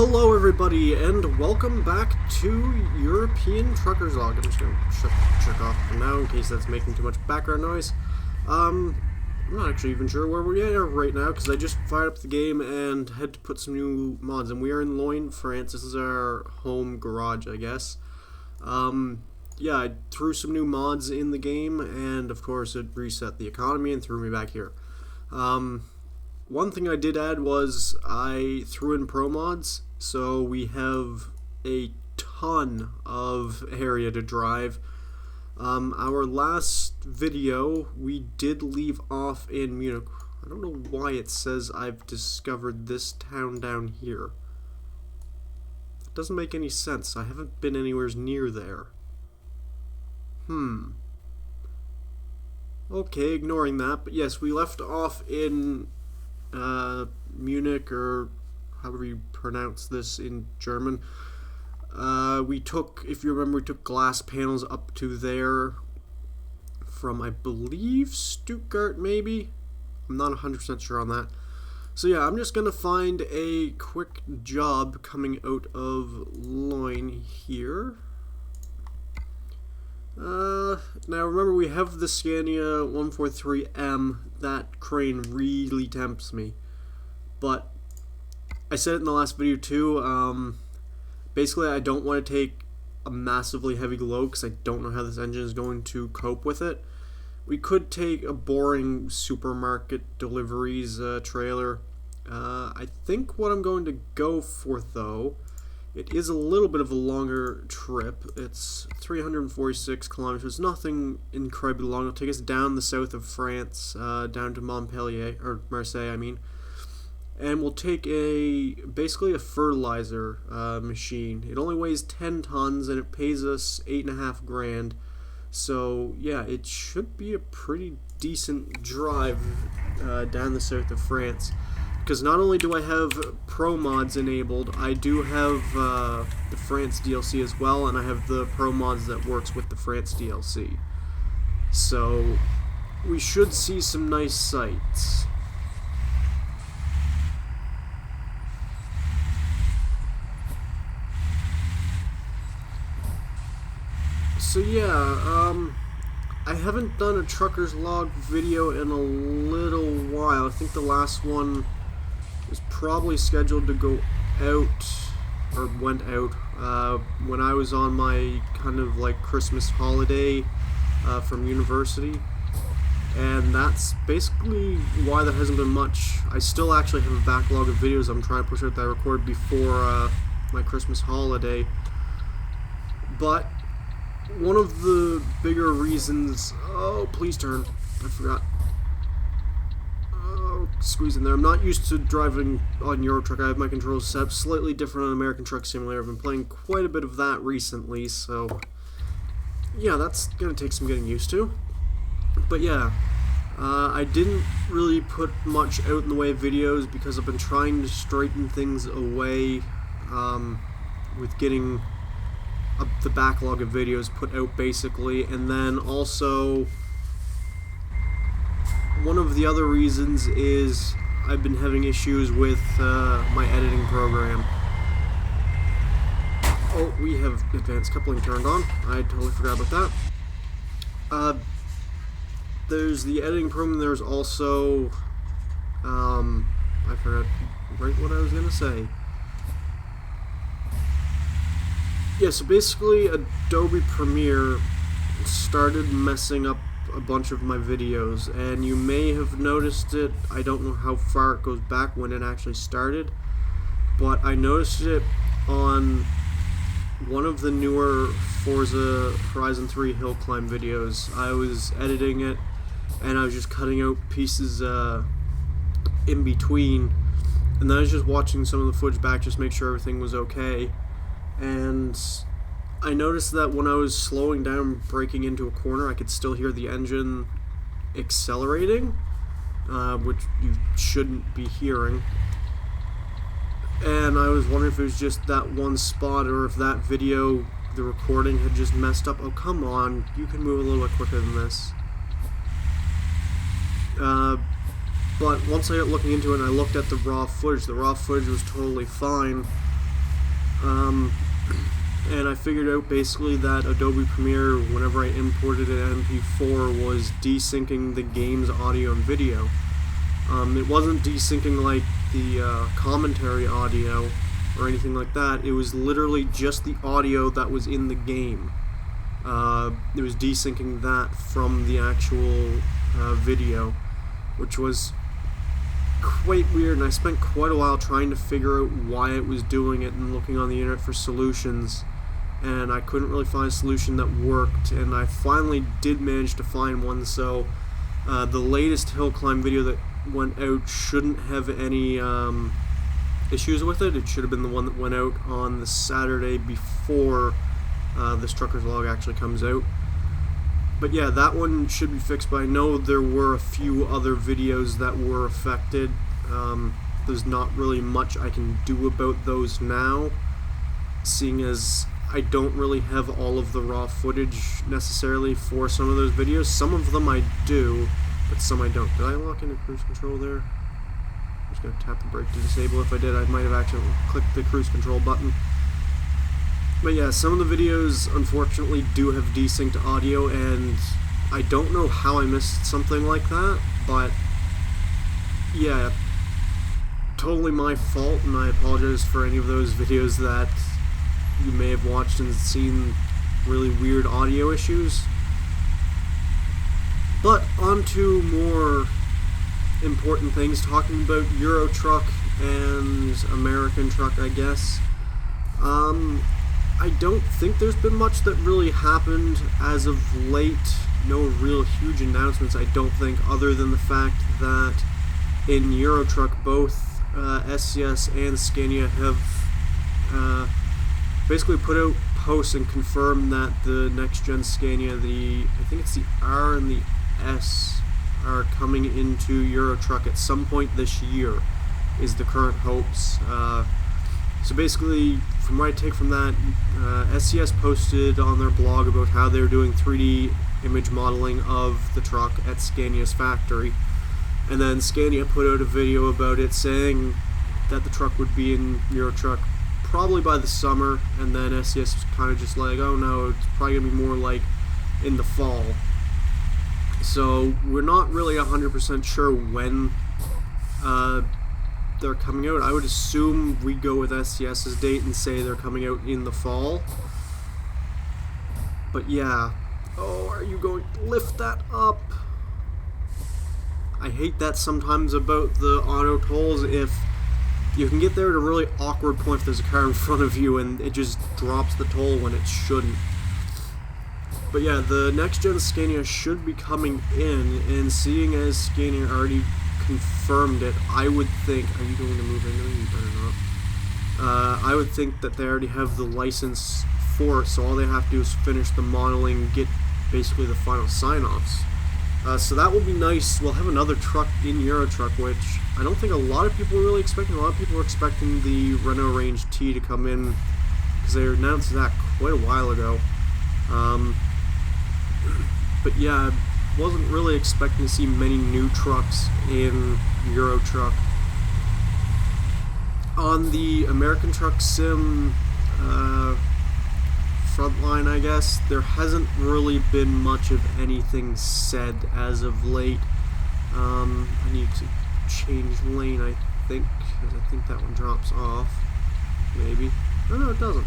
Hello everybody, and welcome back to European Truckers Log. I'm just going to check off for now in case that's making too much background noise. I'm not actually even sure where we are right now because I just fired up the game and had to put some new mods in. We are in Loin, France. This is our home garage, I guess. Yeah, I threw some new mods in the game, and of course it reset the economy and threw me back here. One thing I did add was I threw in pro mods, so we have a ton of area to drive. Our last video, we did leave off in Munich. I don't know why it says I've discovered this town down here. It doesn't make any sense. I haven't been anywhere near there. Okay, ignoring that, but yes, we left off in Munich, or however you pronounce this in German. We took, if you remember, we took glass panels up to there from, I believe, Stuttgart, maybe? I'm not 100% sure on that. So yeah, I'm just gonna find a quick job coming out of Loin here. Now remember, we have the Scania 143M. That crane really tempts me, but I said it in the last video too. Basically, I don't want to take a massively heavy load because I don't know how this engine is going to cope with it. We could take a boring supermarket deliveries trailer. I think what I'm going to go for, though, it is a little bit of a longer trip. It's 346 kilometers, nothing incredibly long. It'll take us down the south of France, down to Montpellier, or Marseille, I mean. And we'll take basically a fertilizer machine. It only weighs 10 tons, and it pays us 8.5 grand. So, yeah, it should be a pretty decent drive down the south of France. Because not only do I have pro mods enabled, I do have the France DLC as well, and I have the pro mods that works with the France DLC. So we should see some nice sights. So yeah, I haven't done a Truckers Log video in a little while. I think the last one was probably scheduled to go out, or went out, when I was on my kind of like Christmas holiday from university, and that's basically why there hasn't been much. I still actually have a backlog of videos I'm trying to push out that I recorded before my Christmas holiday, but one of the bigger reasons... Oh, please turn. I forgot. Squeeze in there. I'm not used to driving on Euro Truck. I have my controls set up slightly different on American Truck Simulator. I've been playing quite a bit of that recently, so yeah, that's gonna take some getting used to. But yeah, I didn't really put much out in the way of videos because I've been trying to straighten things away with getting the backlog of videos put out, basically. And then also, one of the other reasons is I've been having issues with my editing program. Oh, we have advanced coupling turned on. I totally forgot about that. There's the editing program. There's also I forgot right what I was gonna say. Yeah, so basically Adobe Premiere started messing up a bunch of my videos, and you may have noticed it. I don't know how far it goes back when it actually started, but I noticed it on one of the newer Forza Horizon 3 hill climb videos. I was editing it, and I was just cutting out pieces in between, and then I was just watching some of the footage back just to make sure everything was okay. And I noticed that when I was slowing down, braking into a corner, I could still hear the engine accelerating, which you shouldn't be hearing. And I was wondering if it was just that one spot, or if that video, the recording, had just messed up. Oh, come on, you can move a little bit quicker than this. But once I got looking into it and I looked at the raw footage was totally fine. And I figured out basically that Adobe Premiere, whenever I imported an MP4, was desyncing the game's audio and video. It wasn't desyncing like the commentary audio or anything like that. It was literally just the audio that was in the game. It was desyncing that from the actual video, which was quite weird, and I spent quite a while trying to figure out why it was doing it and looking on the internet for solutions, and I couldn't really find a solution that worked, and I finally did manage to find one. So the latest hill climb video that went out shouldn't have any issues with it. It should have been the one that went out on the Saturday before this trucker's log actually comes out. But yeah, that one should be fixed, but I know there were a few other videos that were affected. There's not really much I can do about those now, seeing as I don't really have all of the raw footage necessarily for some of those videos. Some of them I do, but some I don't. Did I lock into cruise control there? I'm just going to tap the brake to disable. If I did, I might have accidentally clicked the cruise control button. But yeah, some of the videos unfortunately do have desynced audio, and I don't know how I missed something like that, but yeah, totally my fault, and I apologize for any of those videos that you may have watched and seen really weird audio issues. But on to more important things, talking about Euro Truck and American Truck, I guess. I don't think there's been much that really happened as of late. No real huge announcements, I don't think, other than the fact that in Euro Truck both SCS and Scania have basically put out posts and confirmed that the next gen Scania, I think it's the R and the S, are coming into Euro Truck at some point this year, is the current hopes. So basically, from what I take from that, SCS posted on their blog about how they're doing 3D image modeling of the truck at Scania's factory, and then Scania put out a video about it saying that the truck would be in Euro Truck probably by the summer, and then SCS was kind of just like, oh no, it's probably going to be more like in the fall. So we're not really 100% sure when they're coming out. I would assume we go with SCS's date and say they're coming out in the fall. But yeah. Oh, are you going to lift that up? I hate that sometimes about the auto tolls. If you can get there at a really awkward point if there's a car in front of you and it just drops the toll when it shouldn't. But yeah, the next gen Scania should be coming in, and seeing as Scania already confirmed it, I would think, are you going to move into it? You better not. I would think that they already have the license for it, so all they have to do is finish the modeling, get basically the final sign-offs. So that will be nice. We'll have another truck in Euro Truck, which I don't think a lot of people were really expecting. A lot of people were expecting the Renault Range T to come in, because they announced that quite a while ago. But yeah, I wasn't really expecting to see many new trucks in Euro Truck. On the American Truck Sim frontline, I guess, there hasn't really been much of anything said as of late. I need to change lane, I think, because I think that one drops off. Maybe. Oh, no, it doesn't.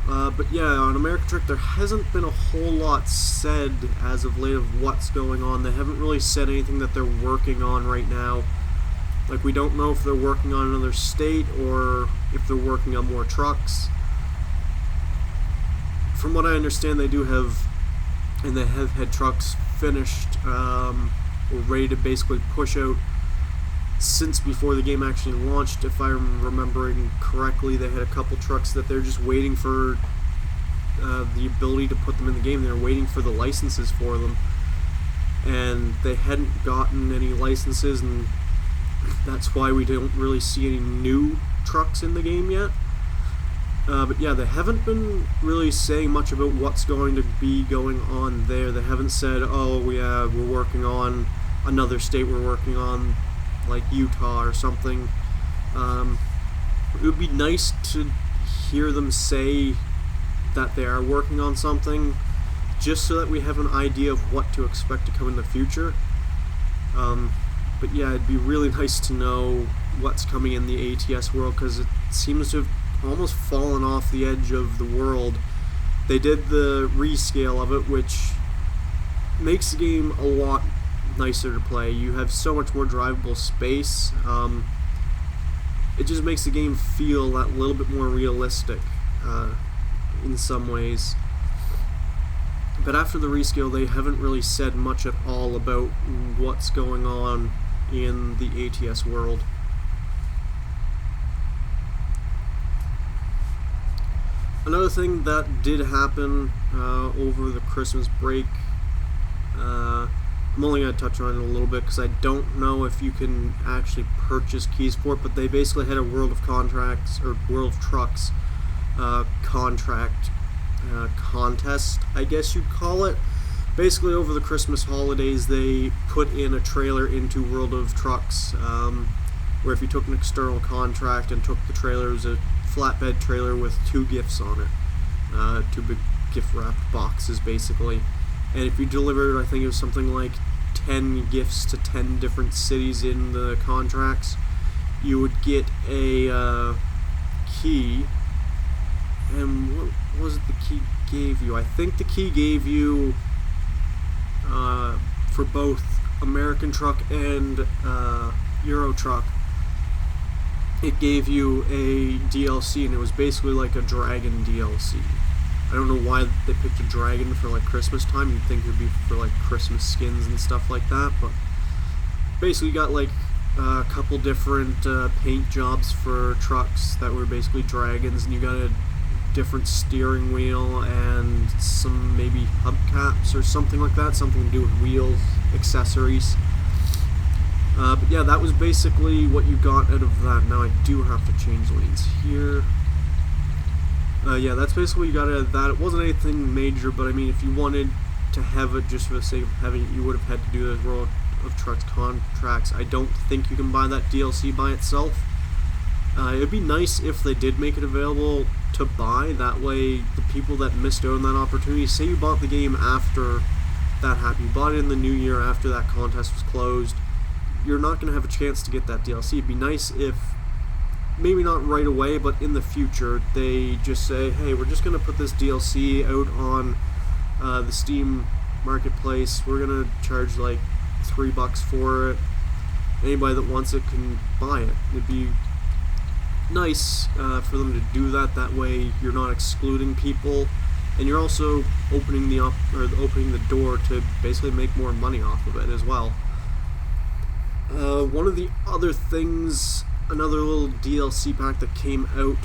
But yeah, on American Truck, there hasn't been a whole lot said as of late of what's going on. They haven't really said anything that they're working on right now. Like, we don't know if they're working on another state or if they're working on more trucks. From what I understand, they do have, and they have had trucks finished or ready to basically push out since before the game actually launched. If I'm remembering correctly, they had a couple trucks that they're just waiting for the ability to put them in the game. They're waiting for the licenses for them, and they hadn't gotten any licenses, and that's why we don't really see any new trucks in the game yet. But yeah, they haven't been really saying much about what's going to be going on there. They haven't said, oh yeah, we're working on another state, we're working on like Utah or something. It would be nice to hear them say that they are working on something, just so that we have an idea of what to expect to come in the future. But yeah, it'd be really nice to know what's coming in the ATS world, because it seems to have almost fallen off the edge of the world. They did the rescale of it, which makes the game a lot nicer to play. You have so much more drivable space. It just makes the game feel that little bit more realistic in some ways. But after the rescale, they haven't really said much at all about what's going on in the ATS world. Another thing that did happen over the Christmas break, I'm only going to touch on it a little bit because I don't know if you can actually purchase keys for it, but they basically had a World of Contracts, or World of Trucks contract contest, I guess you'd call it. Basically, over the Christmas holidays, they put in a trailer into World of Trucks, where if you took an external contract and took the trailer, it was a flatbed trailer with 2 gifts on it, 2 big gift wrapped boxes, basically. And if you delivered, I think it was something like 10 gifts to 10 different cities in the contracts, you would get a key. And what was it the key gave you? I think the key gave you, for both American Truck and Euro Truck, it gave you a DLC, and it was basically like a dragon DLC. I don't know why they picked a dragon for like Christmas time. You'd think it would be for like Christmas skins and stuff like that, but basically you got like a couple different paint jobs for trucks that were basically dragons, and you got a different steering wheel and some maybe hubcaps or something like that, something to do with wheels, accessories. But yeah, that was basically what you got out of that. Now I do have to change lanes here. Yeah, that's basically what you got out of that. It wasn't anything major, but I mean, if you wanted to have it just for the sake of having it, you would have had to do those World of Trucks contracts. I don't think you can buy that DLC by itself. It would be nice if they did make it available to buy. That way, the people that missed out on that opportunity, say you bought the game after that happened, you bought it in the new year after that contest was closed, you're not going to have a chance to get that DLC. It'd be nice if, maybe not right away, but in the future, they just say, hey, we're just going to put this DLC out on the Steam Marketplace. We're going to charge like $3 for it. Anybody that wants it can buy it. It'd be nice for them to do that. That way, you're not excluding people, and you're also opening the door to basically make more money off of it as well. One of the other things, another little DLC pack that came out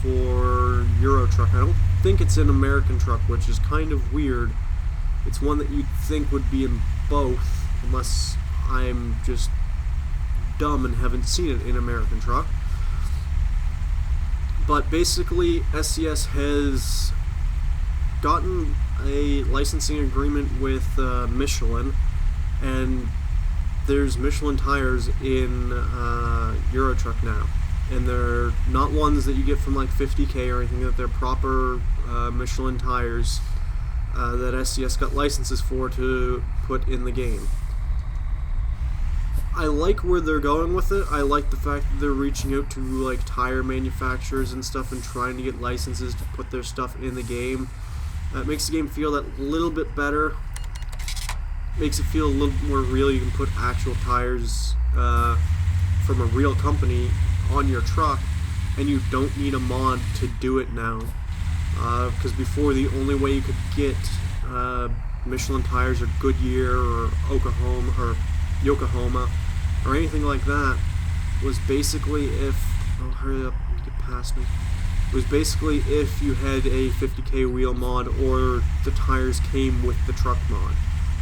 for Euro Truck. I don't think it's in American Truck, which is kind of weird. It's one that you'd think would be in both, unless I'm just dumb and haven't seen it in American Truck. But basically, SCS has gotten a licensing agreement with Michelin, and there's Michelin tires in Euro Truck now, and they're not ones that you get from like 50K or anything. That they're proper Michelin tires that SCS got licenses for to put in the game. I like where they're going with it. I like the fact that they're reaching out to like tire manufacturers and stuff and trying to get licenses to put their stuff in the game. It makes the game feel that little bit better. Makes it feel a little more real. You can put actual tires from a real company on your truck, and you don't need a mod to do it now. Because before, the only way you could get Michelin tires or Goodyear or Yokohama or anything like that was basically if, oh hurry up, get past me, it was basically if you had a 50K wheel mod or the tires came with the truck mod.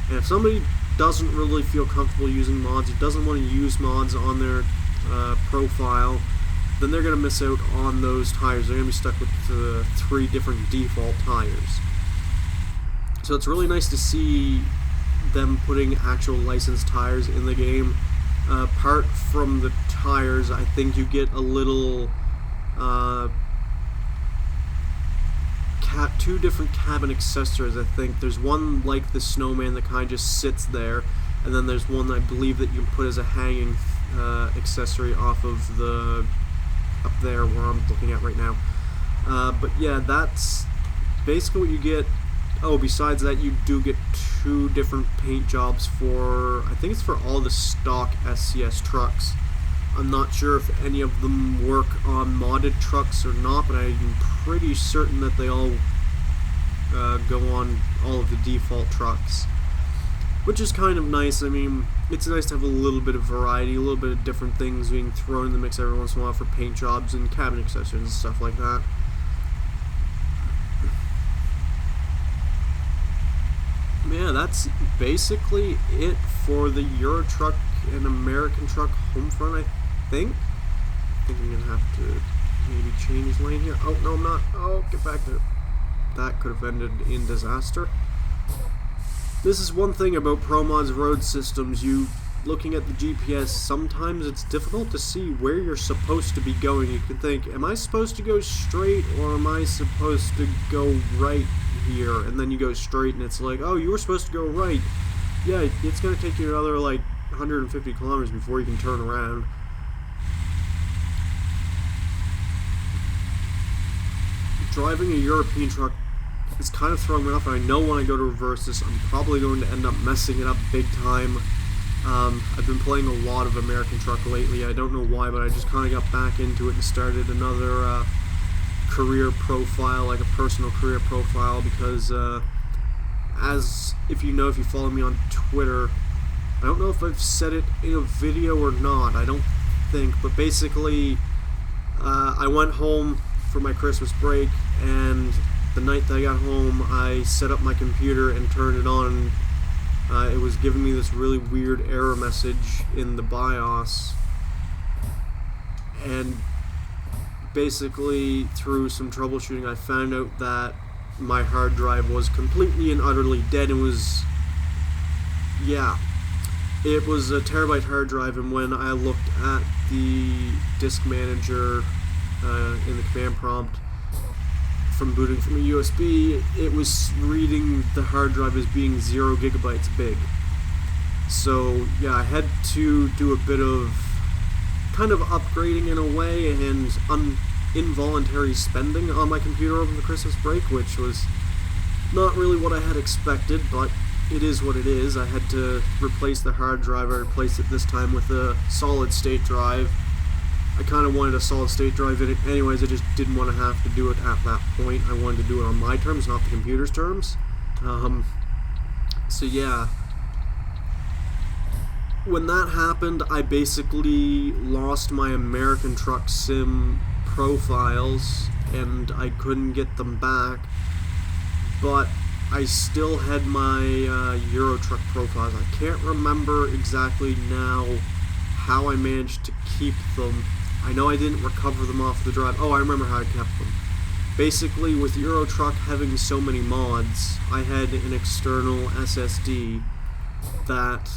And if somebody doesn't really feel comfortable using mods, or doesn't want to use mods on their profile, then they're going to miss out on those tires. They're going to be stuck with 3 different default tires. So it's really nice to see them putting actual licensed tires in the game. Apart from the tires, I think you get a little two different cabin accessories, I think. There's one like the snowman that kind of just sits there, and then there's one I believe that you can put as a hanging accessory off of the up there where I'm looking at right now. But yeah, that's basically what you get. Oh, besides that, you do get 2 different paint jobs for, I think it's for all the stock SCS trucks. I'm not sure if any of them work on modded trucks or not, but I'm pretty certain that they all go on all of the default trucks, which is kind of nice. I mean, it's nice to have a little bit of variety, a little bit of different things being thrown in the mix every once in a while for paint jobs and cabin accessories and stuff like that. Yeah, that's basically it for the Euro Truck and American Truck Homefront, I think. I think I'm going to have to maybe change lane here. Oh, no, I'm not. Oh, get back there. That could have ended in disaster. This is one thing about ProMod's road systems. Looking at the GPS, sometimes it's difficult to see where you're supposed to be going. You can think, am I supposed to go straight or am I supposed to go right here? And then you go straight and it's like, oh, you were supposed to go right. Yeah, it's going to take you another like 150 kilometers before you can turn around. Driving a European truck is kind of throwing me off, and I know when I go to reverse this, I'm probably going to end up messing it up big time. I've been playing a lot of American Truck lately. I don't know why, but I just kind of got back into it and started another career profile, like a personal career profile, because if you follow me on Twitter, I don't know if I've said it in a video or not, I don't think, but basically I went home for my Christmas break, and the night that I got home, I set up my computer and turned it on. It was giving me this really weird error message in the BIOS, and basically through some troubleshooting I found out that my hard drive was completely and utterly dead. It was a terabyte hard drive, and when I looked at the disk manager in the command prompt from booting from a USB, it was reading the hard drive as being 0 gigabytes big. So yeah, I had to do a bit of kind of upgrading in a way, and involuntary spending on my computer over the Christmas break, which was not really what I had expected, but it is what it is. I had to replace the hard drive. I replaced it this time with a solid state drive. I kind of wanted a solid state drive in it anyways. I just didn't want to have to do it at that point. I wanted to do it on my terms, not the computer's terms. So yeah, when that happened, I basically lost my American Truck Sim profiles, and I couldn't get them back, but I still had my Euro Truck profiles. I can't remember exactly now how I managed to keep them. I know I didn't recover them off the drive. Oh, I remember how I kept them. Basically, with Euro Truck having so many mods, I had an external SSD that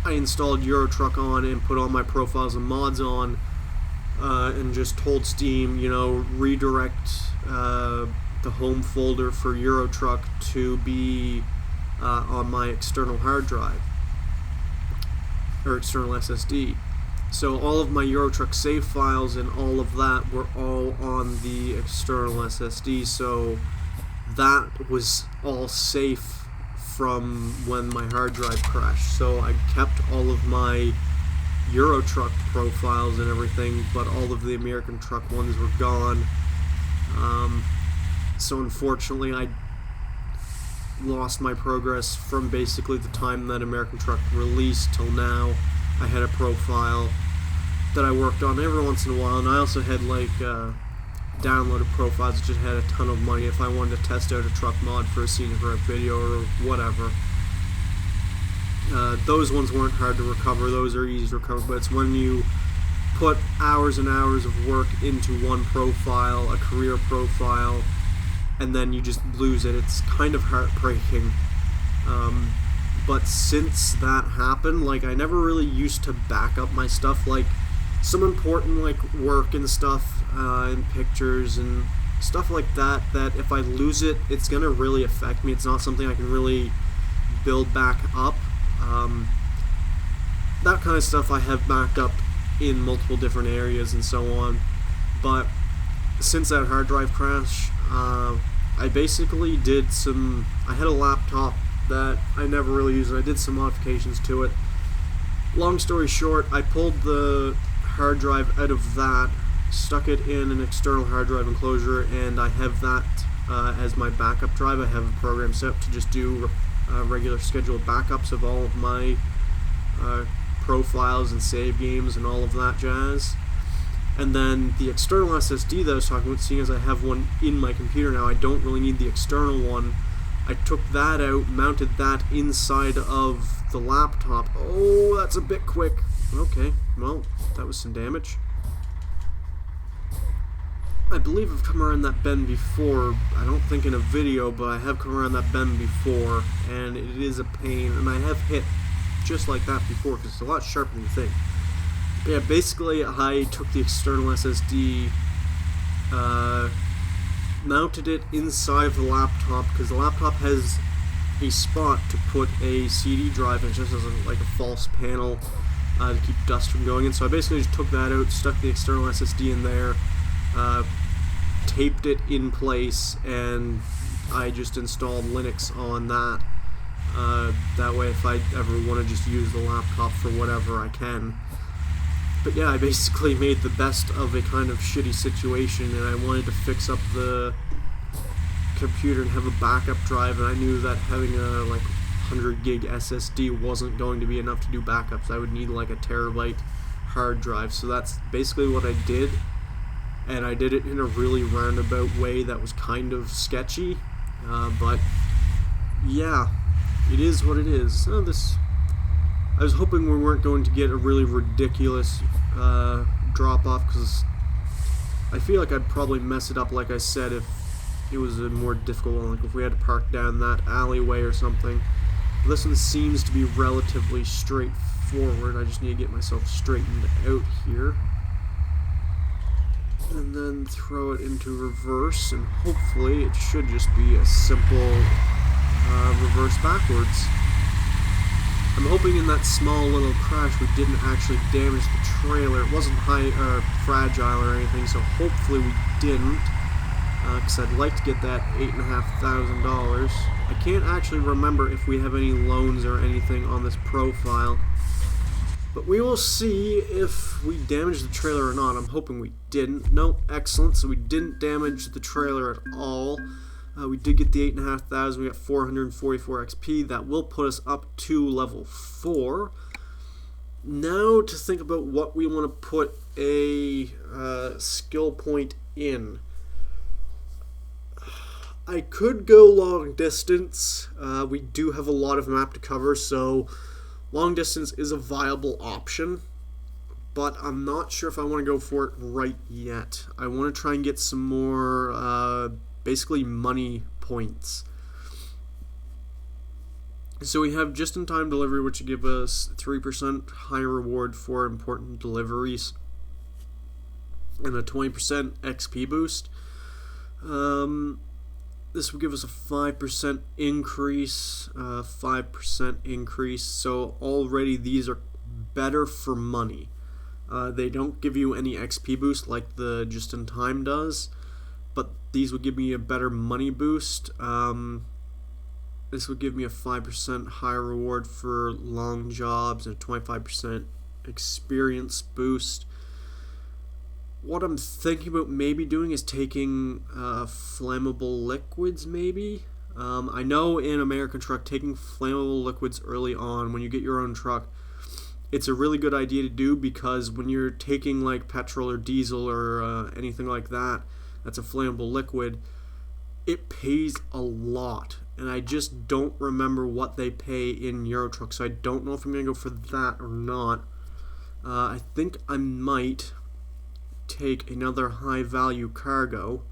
I installed Euro Truck on and put all my profiles and mods on, and just told Steam, redirect the home folder for Euro Truck to be on my external hard drive, or external SSD. So all of my Euro Truck save files and all of that were all on the external SSD, so that was all safe from when my hard drive crashed. So I kept all of my Euro Truck profiles and everything, but all of the American Truck ones were gone. So unfortunately I lost my progress from basically the time that American Truck released till now. I had a profile that I worked on every once in a while, and I also had downloaded profiles that just had a ton of money if I wanted to test out a truck mod for a scenic route video or whatever. Those ones weren't hard to recover, those are easy to recover, but it's when you put hours and hours of work into one profile, a career profile, and then you just lose it. It's kind of heartbreaking. But since that happened, I never really used to back up my stuff. Some important work and stuff and pictures and stuff like that, that if I lose it, it's going to really affect me. It's not something I can really build back up. That kind of stuff I have backed up in multiple different areas and so on. But since that hard drive crash, I basically did some... I had a laptop that I never really used, and I did some modifications to it. Long story short, I pulled the hard drive out of that, stuck it in an external hard drive enclosure, and I have that as my backup drive. I have a program set up to just do regular scheduled backups of all of my profiles and save games and all of that jazz. And then the external SSD that I was talking about, seeing as I have one in my computer now, I don't really need the external one. I took that out, mounted that inside of the laptop. Oh, that's a bit quick. Okay, well, that was some damage. I believe I've come around that bend before. I don't think in a video, but I have come around that bend before, and it is a pain, and I have hit just like that before, because it's a lot sharper than you think. But yeah, basically I took the external SSD, mounted it inside of the laptop, because the laptop has a spot to put a CD drive, and it just has like a false panel to keep dust from going in. So I basically just took that out, stuck the external SSD in there, taped it in place, and I just installed Linux on that. That way if I ever want to just use the laptop for whatever, I can. But yeah, I basically made the best of a kind of shitty situation, and I wanted to fix up the computer and have a backup drive, and I knew that having a like 100 gig SSD wasn't going to be enough to do backups. I would need like a terabyte hard drive. So that's basically what I did, and I did it in a really roundabout way that was kind of sketchy, but yeah, it is what it is. I was hoping we weren't going to get a really ridiculous drop off, because I feel like I'd probably mess it up, like I said, if it was a more difficult one, like if we had to park down that alleyway or something. But this one seems to be relatively straightforward. I just need to get myself straightened out here. And then throw it into reverse, and hopefully it should just be a simple reverse backwards. I'm hoping in that small little crash we didn't actually damage the trailer. It wasn't fragile or anything, so hopefully we didn't, because I'd like to get that $8,500. I can't actually remember if we have any loans or anything on this profile, but we will see if we damaged the trailer or not. I'm hoping we didn't. Nope, excellent, so we didn't damage the trailer at all. We did get the 8,500. We got 444 XP. That will put us up to level 4. Now to think about what we want to put a skill point in. I could go long distance. We do have a lot of map to cover, so long distance is a viable option. But I'm not sure if I want to go for it right yet. I want to try and get some more basically money points. So we have just-in-time delivery, which will give us 3% higher reward for important deliveries and a 20% XP boost. This will give us a 5% increase, 5% increase. So already these are better for money. They don't give you any XP boost like the just-in-time does, but these would give me a better money boost. This would give me a 5% higher reward for long jobs and a 25% experience boost. What I'm thinking about maybe doing is taking flammable liquids, maybe. I know in American Truck, taking flammable liquids early on when you get your own truck, it's a really good idea to do, because when you're taking like petrol or diesel or anything like that, that's a flammable liquid, it pays a lot, and I just don't remember what they pay in Euro Truck, so I don't know if I'm going to go for that or not. I think I might take another high value cargo.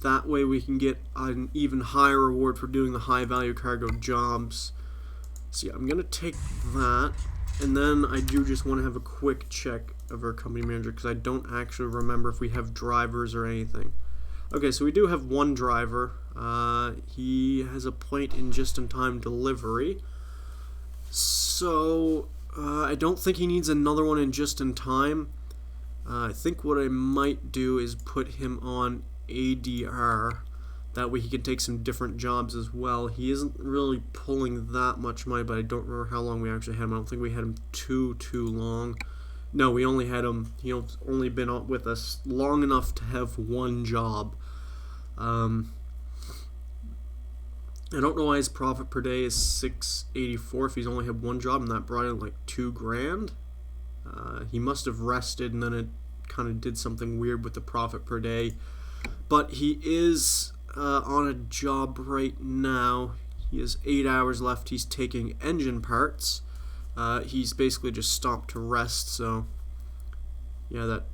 That way we can get an even higher reward for doing the high value cargo jobs. So yeah, I'm going to take that, and then I do just want to have a quick check of our company manager because I don't actually remember if we have drivers or anything. Okay, so we do have one driver. He has a point in just-in-time delivery. So I don't think he needs another one in just-in-time. I think what I might do is put him on ADR. That way he can take some different jobs as well. He isn't really pulling that much money, but I don't remember how long we actually had him. I don't think we had him too long. No, we only had him, he's only been with us long enough to have one job. I don't know why his profit per day is $684 if he's only had one job, and that brought in like $2,000. He must have rested, and then it kind of did something weird with the profit per day. But he is on a job right now. He has 8 hours left. He's taking engine parts. He's basically just stopped to rest, so yeah, that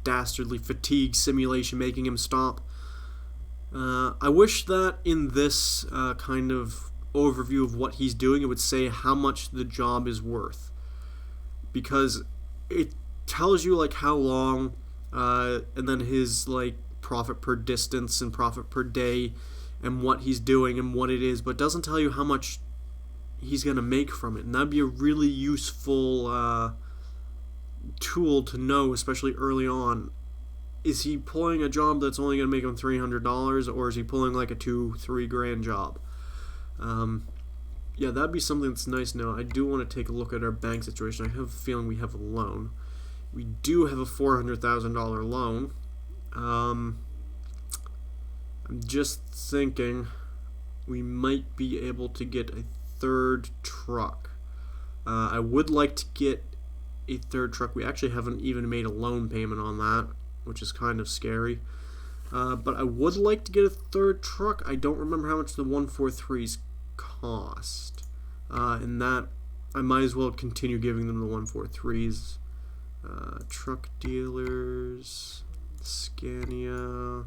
dastardly fatigue simulation making him stop. I wish that in this kind of overview of what he's doing, it would say how much the job is worth, because it tells you like how long, and then his like profit per distance and profit per day and what he's doing and what it is, but doesn't tell you how much he's going to make from it. And that'd be a really useful tool to know, especially early on. Is he pulling a job that's only going to make him $300, or is he pulling like a $2-3 grand job? Yeah, that'd be something that's nice to know. I do want to take a look at our bank situation. I have a feeling we have a loan. We do have a $400,000 loan. I'm just thinking we might be able to get a third truck. I would like to get a third truck. We actually haven't even made a loan payment on that, which is kind of scary. But I would like to get a third truck. I don't remember how much the 143s cost. And that, I might as well continue giving them the 143s. Truck dealers, Scania.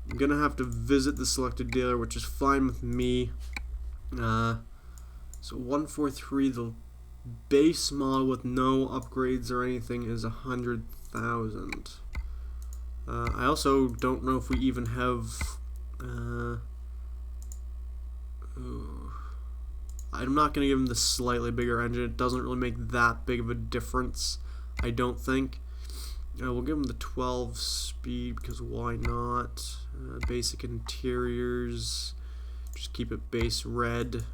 I'm going to have to visit the selected dealer, which is fine with me. So 143, the base model with no upgrades or anything is 100,000. I also don't know if we even have. I'm not going to give him the slightly bigger engine. It doesn't really make that big of a difference, I don't think. We'll give him the 12 speed because why not? Basic interiors. Just keep it base red.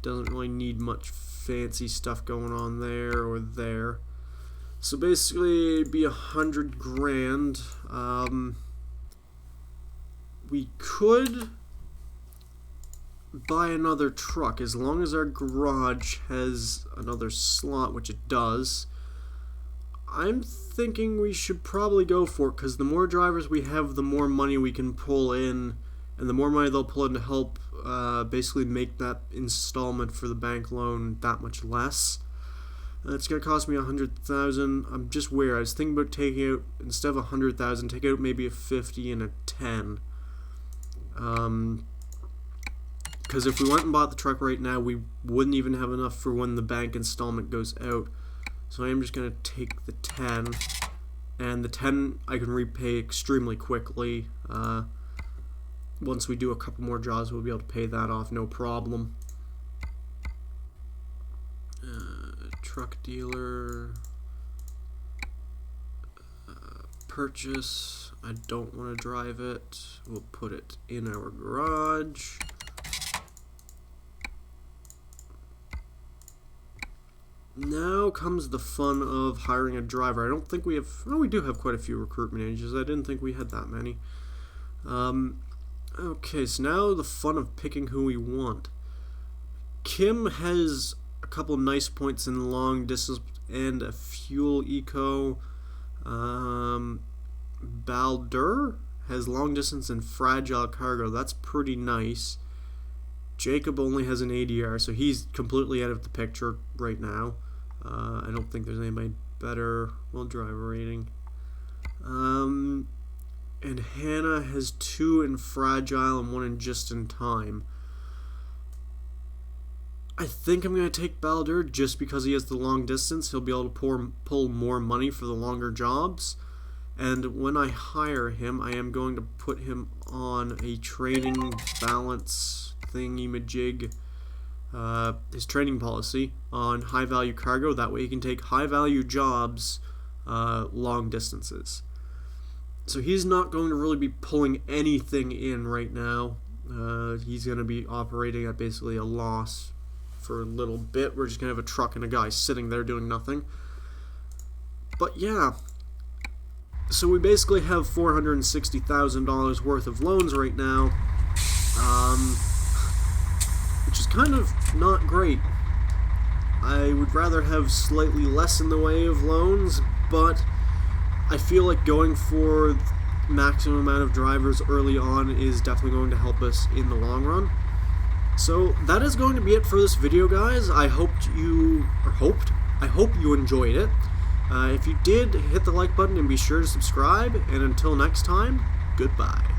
Doesn't really need much fancy stuff going on there or there. So basically, it'd be 100 grand. We could buy another truck as long as our garage has another slot, which it does. I'm thinking we should probably go for it because the more drivers we have, the more money we can pull in, and the more money they'll pull in to help basically make that installment for the bank loan that much less. It's going to cost me $100,000. I'm just weird. I was thinking about taking out, instead of $100,000, take out maybe a 50 and a 10. Because if we went and bought the truck right now, we wouldn't even have enough for when the bank installment goes out. So I am just going to take the 10, and the 10 I can repay extremely quickly. Once we do a couple more jobs, we'll be able to pay that off, no problem. Truck dealer, purchase. I don't want to drive it. We'll put it in our garage. Now comes the fun of hiring a driver. I don't think we have. Oh, we do have quite a few recruitment agents. I didn't think we had that many. Okay, so now the fun of picking who we want. Kim has a couple nice points in long distance and a fuel eco. Baldur has long distance and fragile cargo. That's pretty nice. Jacob only has an ADR, so he's completely out of the picture right now. I don't think there's anybody better. Well, driver rating. And Hannah has 2 in fragile and 1 in just in time. I think I'm going to take Baldur just because he has the long distance. He'll be able to pull more money for the longer jobs. And when I hire him, I am going to put him on a trading balance thingy-majig, his trading policy on high-value cargo. That way he can take high-value jobs long distances. So he's not going to really be pulling anything in right now. He's going to be operating at basically a loss for a little bit. We're just going to have a truck and a guy sitting there doing nothing. But yeah, so we basically have $460,000 worth of loans right now, which is kind of not great. I would rather have slightly less in the way of loans, but I feel like going for maximum amount of drivers early on is definitely going to help us in the long run. So that is going to be it for this video, guys. I hope you enjoyed it. If you did, hit the like button and be sure to subscribe. And until next time, goodbye.